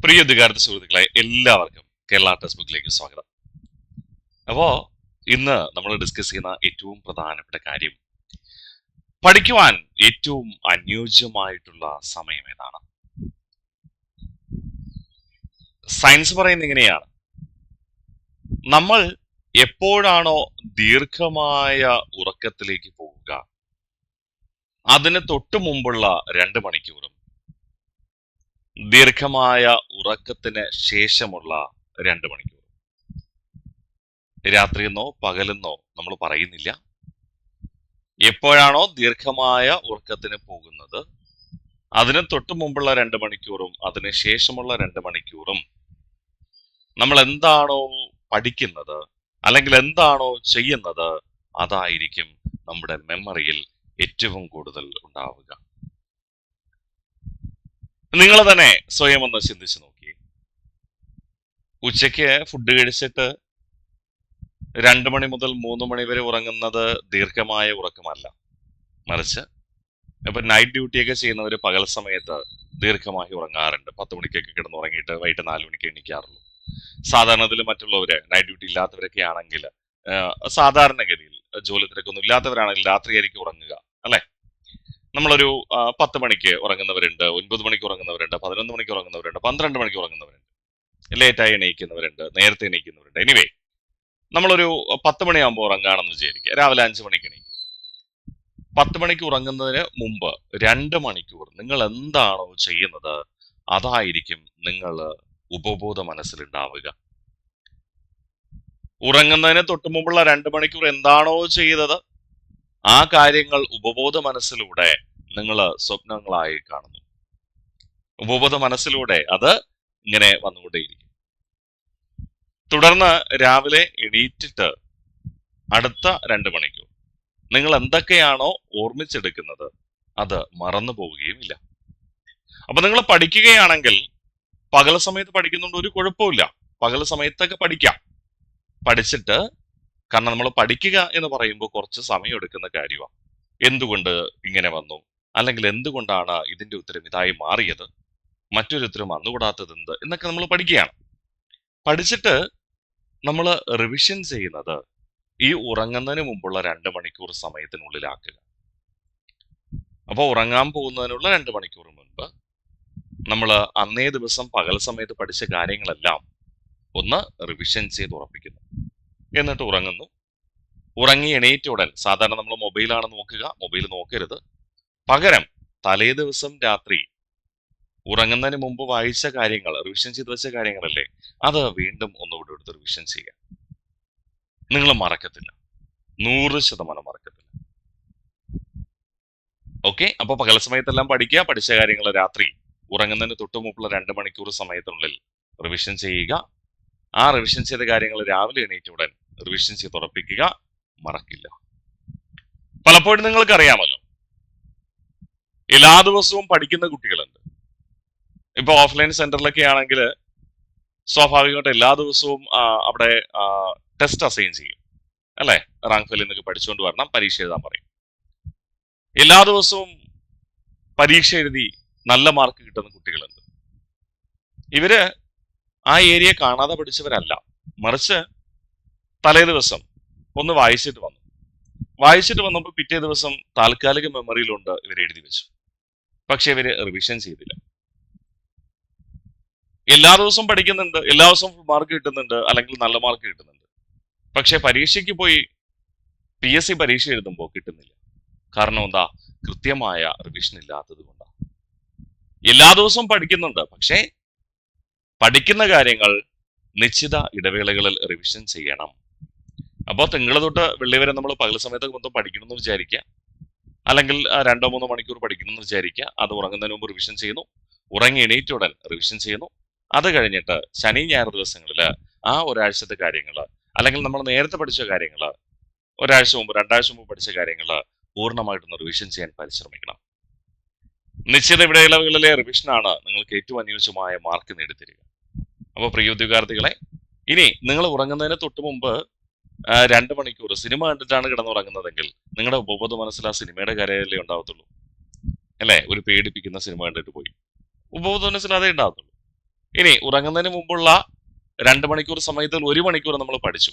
പ്രിയ വിദ്യാർത്ഥി സുഹൃത്തുക്കളെ എല്ലാവർക്കും കേരള ടെക്സ്റ്റ് ബുക്കിലേക്ക് സ്വാഗതം. അപ്പോ ഇന്ന് നമ്മൾ ഡിസ്കസ് ചെയ്യുന്ന ഏറ്റവും പ്രധാനപ്പെട്ട കാര്യം, പഠിക്കുവാൻ ഏറ്റവും അനുയോജ്യമായിട്ടുള്ള സമയം ഏതാണ്? സയൻസ് പറയുന്നത് ഇങ്ങനെയാണ്, നമ്മൾ എപ്പോഴാണോ ദീർഘമായ ഉറക്കത്തിലേക്ക് പോവുക, അതിന് തൊട്ടു മുമ്പുള്ള 2 മണിക്കൂറും ദീർഘമായ ഉറക്കത്തിന് ശേഷമുള്ള 2 മണിക്കൂർ, രാത്രിയെന്നോ പകലെന്നോ നമ്മൾ പറയുന്നില്ല. എപ്പോഴാണോ ദീർഘമായ ഉറക്കത്തിന് പോകുന്നത്, അതിന് തൊട്ടു മുമ്പുള്ള 2 മണിക്കൂറും അതിന് ശേഷമുള്ള 2 മണിക്കൂറും നമ്മൾ എന്താണോ പഠിക്കുന്നത് അല്ലെങ്കിൽ എന്താണോ ചെയ്യുന്നത്, അതായിരിക്കും നമ്മുടെ മെമ്മറിയിൽ ഏറ്റവും കൂടുതൽ ഉണ്ടാവുക. നിങ്ങൾ തന്നെ സ്വയം ഒന്ന് ചിന്തിച്ചു നോക്കി. ഉച്ചയ്ക്ക് ഫുഡ് കഴിച്ചിട്ട് 2 മണി മുതൽ 3 മണി വരെ ഉറങ്ങുന്നത് ദീർഘമായ ഉറക്കമല്ല, മറിച്ച് ഇപ്പൊ നൈറ്റ് ഡ്യൂട്ടിയൊക്കെ ചെയ്യുന്നവർ പകൽ സമയത്ത് ദീർഘമായി ഉറങ്ങാറുണ്ട്. 10 മണിക്കൊക്കെ കിടന്ന് ഉറങ്ങിയിട്ട് വൈകിട്ട് 4 മണിക്ക് എണീക്കാറുള്ളൂ. സാധാരണത്തിൽ മറ്റുള്ളവര് നൈറ്റ് ഡ്യൂട്ടി ഇല്ലാത്തവരൊക്കെ ആണെങ്കിൽ സാധാരണഗതിയിൽ ജോലി തിരക്കൊന്നും ഇല്ലാത്തവരാണെങ്കിൽ രാത്രിയായിരിക്കും ഉറങ്ങുക, അല്ലെ? നമ്മളൊരു 10 മണിക്ക് ഉറങ്ങുന്നവരുണ്ട്, 9 മണിക്ക് ഉറങ്ങുന്നവരുണ്ട്, 11 മണിക്ക് ഉറങ്ങുന്നവരുണ്ട്, 12 മണിക്ക് ഉറങ്ങുന്നവരുണ്ട്, ലേറ്റായി എണീക്കുന്നവരുണ്ട്, നേരത്തെ എണീക്കുന്നവരുണ്ട്. എനിവേ, നമ്മളൊരു 10 മണിയാകുമ്പോൾ ഉറങ്ങുകയാണെന്ന് വിചാരിക്കുക. രാവിലെ 5 മണിക്ക് എണീക്കും. 10 മണിക്ക് ഉറങ്ങുന്നതിന് മുമ്പ് 2 മണിക്കൂർ നിങ്ങൾ എന്താണോ ചെയ്യുന്നത്, അതായിരിക്കും നിങ്ങൾ ഉപബോധ മനസ്സിലുണ്ടാവുക. ഉറങ്ങുന്നതിന് തൊട്ടു മുമ്പുള്ള 2 മണിക്കൂർ എന്താണോ ചെയ്തത്, ആ കാര്യങ്ങൾ ഉപബോധ മനസ്സിലൂടെ നിങ്ങൾ സ്വപ്നങ്ങളായി കാണുന്നു. ഉപബോധ മനസ്സിലൂടെ അത് ഇങ്ങനെ വന്നുകൊണ്ടേയിരിക്കും. തുടർന്ന് രാവിലെ എണീറ്റിട്ട് അടുത്ത 2 മണിക്കൂർ നിങ്ങൾ എന്തൊക്കെയാണോ ഓർമ്മിച്ചെടുക്കുന്നത്, അത് മറന്നു പോവുകയുമില്ല. അപ്പൊ നിങ്ങൾ പഠിക്കുകയാണെങ്കിൽ പകൽ സമയത്ത് പഠിക്കുന്നുണ്ട്, ഒരു കുഴപ്പമില്ല. പകൽ സമയത്തൊക്കെ പഠിക്കാം. പഠിച്ചിട്ട്, കാരണം നമ്മൾ പഠിക്കുക എന്ന് പറയുമ്പോൾ കുറച്ച് സമയം എടുക്കുന്ന കാര്യമാണ്. എന്തുകൊണ്ട് ഇങ്ങനെ വന്നു, അല്ലെങ്കിൽ എന്തുകൊണ്ടാണ് ഇതിന്റെ ഉത്തരം ഇതായി മാറിയത്, മറ്റൊരു ഉത്തരം വന്നുകൂടാത്തത് എന്ത് എന്നൊക്കെ നമ്മൾ പഠിക്കുകയാണ്. പഠിച്ചിട്ട് നമ്മൾ റിവിഷൻ ചെയ്യുന്നത് ഈ ഉറങ്ങുന്നതിന് മുമ്പുള്ള 2 മണിക്കൂർ സമയത്തിനുള്ളിലാക്കുക. അപ്പോൾ ഉറങ്ങാൻ പോകുന്നതിനുള്ള 2 മണിക്കൂർ മുൻപ് നമ്മൾ അന്നേ ദിവസം പകൽ സമയത്ത് പഠിച്ച കാര്യങ്ങളെല്ലാം ഒന്ന് റിവിഷൻ ചെയ്ത് ഉറപ്പിക്കുന്നു. എന്നിട്ട് ഉറങ്ങുന്നു. ഉറങ്ങി എണീറ്റ ഉടൻ സാധാരണ നമ്മൾ മൊബൈലാണ് നോക്കുക, മൊബൈൽ നോക്കരുത്. പകരം തലേ ദിവസം രാത്രി ഉറങ്ങുന്നതിന് മുമ്പ് വായിച്ച കാര്യങ്ങൾ, റിവിഷൻ ചെയ്ത് വെച്ച കാര്യങ്ങളല്ലേ, അത് വീണ്ടും ഒന്നുകൂടി എടുത്ത് റിവിഷൻ ചെയ്യുക. നിങ്ങൾ മറക്കത്തില്ല, 100% മറക്കത്തില്ല. ഓക്കെ, അപ്പൊ പകൽ സമയത്തെല്ലാം പഠിക്കുക. പഠിച്ച കാര്യങ്ങൾ രാത്രി ഉറങ്ങുന്നതിന് തൊട്ടു മുമ്പുള്ള 2 മണിക്കൂർ സമയത്തിനുള്ളിൽ റിവിഷൻ ചെയ്യുക. ആ റിവിഷൻ ചെയ്ത കാര്യങ്ങൾ രാവിലെ എണീറ്റ ഉടൻ റിവിഷൻ ചെയ്ത് ഉറപ്പിക്കുക. മറക്കില്ല. പലപ്പോഴും നിങ്ങൾക്ക് അറിയാമല്ലോ, എല്ലാ ദിവസവും പഠിക്കുന്ന കുട്ടികളുണ്ട്. ഇപ്പൊ ഓഫ്ലൈൻ സെന്ററിലൊക്കെ ആണെങ്കിൽ സ്വാഭാവികമായിട്ട് എല്ലാ ദിവസവും അവിടെ ടെസ്റ്റ് അസൈൻ ചെയ്യും, അല്ലെ? റാങ്ക് ഫെയിൽ എന്നൊക്കെ പഠിച്ചുകൊണ്ട് വരണം, പരീക്ഷ എഴുതാൻ പറയും. എല്ലാ ദിവസവും പരീക്ഷ എഴുതി നല്ല മാർക്ക് കിട്ടുന്ന കുട്ടികളുണ്ട്. ഇവര് ആ ഏരിയ കാണാതെ പഠിച്ചവരല്ല, മറിച്ച് തലേ ദിവസം ഒന്ന് വായിച്ചിട്ട് വന്നു. വായിച്ചിട്ട് വന്നപ്പോൾ പിറ്റേ ദിവസം താൽക്കാലിക മെമ്മറിയിലുണ്ട്, ഇവർ എഴുതി വെച്ചു. പക്ഷെ ഇവര് റിവിഷൻ ചെയ്തില്ല. എല്ലാ ദിവസവും പഠിക്കുന്നുണ്ട്, എല്ലാ ദിവസവും മാർക്ക് കിട്ടുന്നുണ്ട്, അല്ലെങ്കിൽ നല്ല മാർക്ക് കിട്ടുന്നുണ്ട്. പക്ഷെ പരീക്ഷയ്ക്ക് പോയി PSC പരീക്ഷ എഴുതുമ്പോൾ കിട്ടുന്നില്ല. കാരണം എന്താ? കൃത്യമായ റിവിഷൻ ഇല്ലാത്തത് കൊണ്ടാണ്. എല്ലാ ദിവസവും പഠിക്കുന്നുണ്ട്, പക്ഷേ പഠിക്കുന്ന കാര്യങ്ങൾ നിശ്ചിത ഇടവേളകളിൽ റിവിഷൻ ചെയ്യണം. അപ്പോൾ തിങ്കൾ തൊട്ട് വെള്ളി വരെ നമ്മൾ പകൽ സമയത്തൊക്കെ മൊത്തം പഠിക്കണമെന്ന് വിചാരിക്കുക, അല്ലെങ്കിൽ 2-3 മണിക്കൂർ പഠിക്കണമെന്ന് വിചാരിക്കുക. അത് ഉറങ്ങുന്നതിന് മുമ്പ് റിവിഷൻ ചെയ്യുന്നു. ഉറങ്ങി എണീറ്റ ഉടൻ റിവിഷൻ ചെയ്യുന്നു. അത് കഴിഞ്ഞിട്ട് ശനി ഞായർ ദിവസങ്ങളിൽ ആ ഒരാഴ്ചത്തെ കാര്യങ്ങൾ, അല്ലെങ്കിൽ നമ്മൾ നേരത്തെ പഠിച്ച കാര്യങ്ങൾ, ഒരാഴ്ച മുമ്പ് 2 ആഴ്ച മുമ്പ് പഠിച്ച കാര്യങ്ങൾ പൂർണ്ണമായിട്ടൊന്ന് റിവിഷൻ ചെയ്യാൻ പരിശ്രമിക്കണം. നിശ്ചിത ഇടവേളകളിലെ റിവിഷനാണ് നിങ്ങൾക്ക് ഏറ്റവും അനുയോജ്യമായ മാർക്ക് നേടിത്തരിക. അപ്പോൾ പ്രിയ ഉദ്യോഗാർത്ഥികളെ, ഇനി നിങ്ങൾ ഉറങ്ങുന്നതിന് തൊട്ട് മുമ്പ് 2 മണിക്കൂർ സിനിമ കണ്ടിട്ടാണ് കിടന്നുറങ്ങുന്നതെങ്കിൽ നിങ്ങളുടെ ഉപബോധ മനസ്സിൽ ആ സിനിമയുടെ കാര്യമല്ലേ ഉണ്ടാവത്തുള്ളൂ, അല്ലെ? ഒരു പേടിപ്പിക്കുന്ന സിനിമ കണ്ടിട്ട് പോയി ഉപബോധ മനസ്സിൽ അതേ ഉണ്ടാവത്തുള്ളൂ. ഇനി ഉറങ്ങുന്നതിന് മുമ്പുള്ള 2 മണിക്കൂർ സമയത്തിൽ 1 മണിക്കൂർ നമ്മൾ പഠിച്ചു,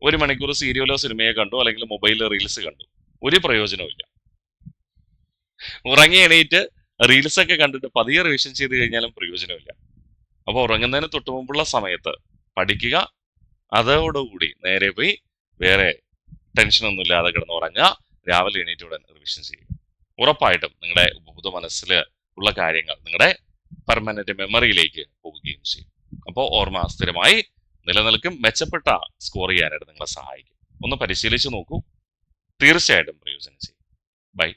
1 മണിക്കൂർ സീരിയലോ സിനിമയോ കണ്ടു, അല്ലെങ്കിൽ മൊബൈലിൽ റീൽസ് കണ്ടു, ഒരു പ്രയോജനവും ഇല്ല. ഉറങ്ങി എണീറ്റ് റീൽസ് ഒക്കെ കണ്ടിട്ട് പതിയെ റിവിഷൻ ചെയ്ത് കഴിഞ്ഞാലും പ്രയോജനമില്ല. അപ്പോൾ ഉറങ്ങുന്നതിന് തൊട്ട് മുമ്പുള്ള സമയത്ത് പഠിക്കുക, അതോടുകൂടി നേരെ പോയി വേറെ ടെൻഷനൊന്നും ഇല്ലാതെ കിടന്ന് ഉറങ്ങുക, രാവിലെ എണീറ്റ് ഉടൻ റിവിഷൻ ചെയ്യുക. ഉറപ്പായിട്ടും നിങ്ങളുടെ ഉപബോധ മനസ്സിൽ ഉള്ള കാര്യങ്ങൾ നിങ്ങളുടെ പെർമനന്റ് മെമ്മറിയിലേക്ക് പോവുകയും ചെയ്യും. അപ്പോൾ ഓർമ്മ സ്ഥിരമായി നിലനിൽക്കും, മെച്ചപ്പെട്ട സ്കോർ ചെയ്യാനായിട്ട് നിങ്ങളെ സഹായിക്കും. ഒന്ന് പരിശീലിച്ച് നോക്കൂ, തീർച്ചയായിട്ടും പ്രയോജനം ചെയ്യും. ബൈ.